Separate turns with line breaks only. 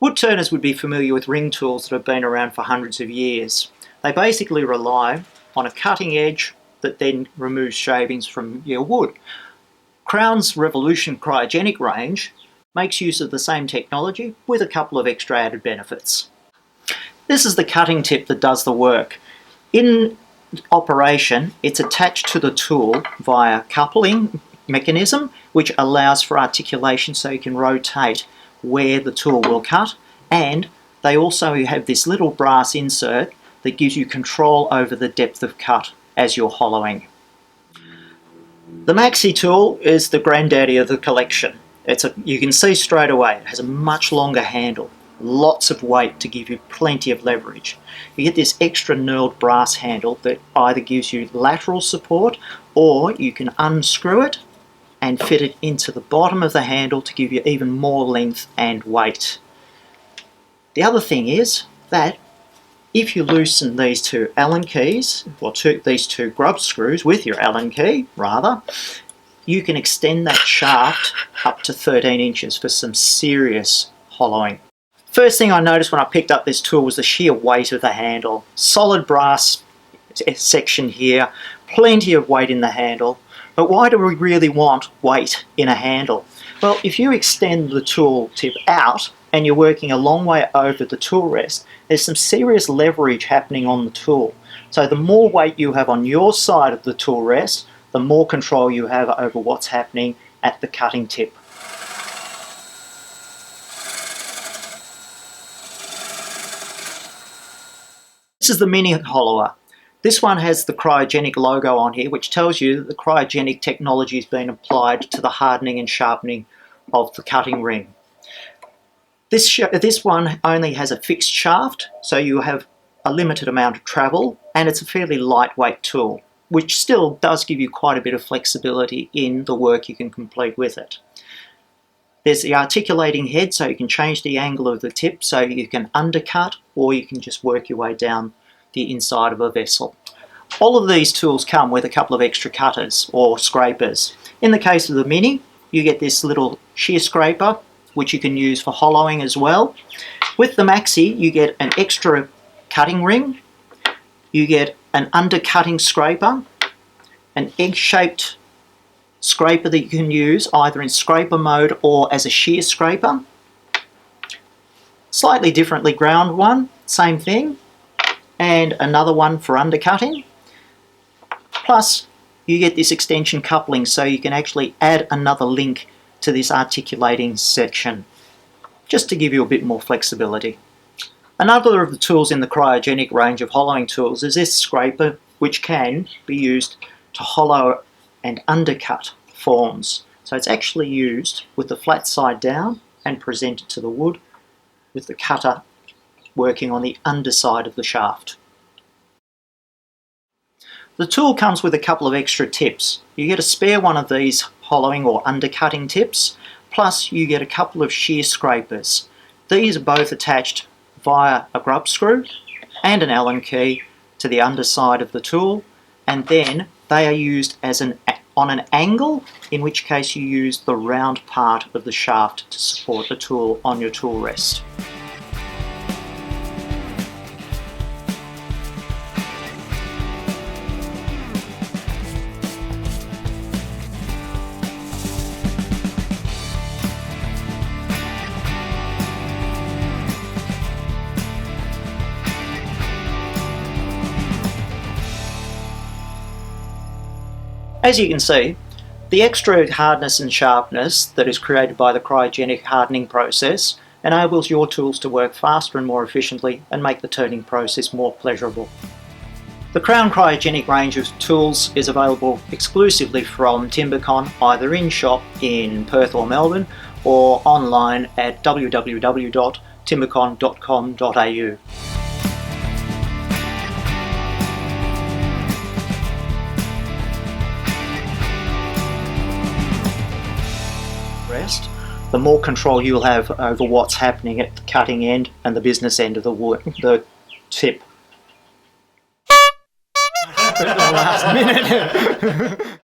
Woodturners would be familiar with ring tools that have been around for hundreds of years. They basically rely on a cutting edge that then removes shavings from your wood. Crown's Revolution Cryogenic range makes use of the same technology with a couple of extra added benefits. This is the cutting tip that does the work. In operation, it's attached to the tool via coupling mechanism, which allows for articulation so you can rotate where the tool will cut, and they also have this little brass insert that gives you control over the depth of cut as you're hollowing. The Maxy Tool is the granddaddy of the collection. You can see straight away it has a much longer handle, lots of weight to give you plenty of leverage. You get this extra knurled brass handle that either gives you lateral support, or you can unscrew it and fit it into the bottom of the handle to give you even more length and weight. The other thing is that if you loosen these two Allen keys, or these two grub screws with your Allen key, rather, you can extend that shaft up to 13 inches for some serious hollowing. First thing I noticed when I picked up this tool was the sheer weight of the handle. Solid brass section here, plenty of weight in the handle. But why do we really want weight in a handle? Well, if you extend the tool tip out and you're working a long way over the tool rest, there's some serious leverage happening on the tool. So the more weight you have on your side of the tool rest, the more control you have over what's happening at the cutting tip. This is the Minion Halawa. This one has the cryogenic logo on here, which tells you that the cryogenic technology has been applied to the hardening and sharpening of the cutting ring. This one only has a fixed shaft, so you have a limited amount of travel, and it's a fairly lightweight tool, which still does give you quite a bit of flexibility in the work you can complete with it. There's the articulating head, so you can change the angle of the tip so you can undercut, or you can just work your way down the inside of a vessel. All of these tools come with a couple of extra cutters or scrapers. In the case of the Mini, you get this little shear scraper, which you can use for hollowing as well. With the Maxy, you get an extra cutting ring, you get an undercutting scraper, an egg-shaped scraper that you can use either in scraper mode or as a shear scraper. Slightly differently ground one, same thing, and another one for undercutting. Plus, you get this extension coupling so you can actually add another link to this articulating section, just to give you a bit more flexibility. Another of the tools in the cryogenic range of hollowing tools is this scraper, which can be used to hollow and undercut forms. So it's actually used with the flat side down and presented to the wood with the cutter working on the underside of the shaft. The tool comes with a couple of extra tips. You get a spare one of these hollowing or undercutting tips, plus you get a couple of shear scrapers. These are both attached via a grub screw and an Allen key to the underside of the tool, and then they are used as on an angle, in which case you use the round part of the shaft to support the tool on your tool rest. As you can see, the extra hardness and sharpness that is created by the cryogenic hardening process enables your tools to work faster and more efficiently and make the turning process more pleasurable. The Crown Cryogenic range of tools is available exclusively from Timbecon, either in shop in Perth or Melbourne, or online at www.timbecon.com.au. The more control you'll have over what's happening at the cutting end and the business end of the tip. At the last minute.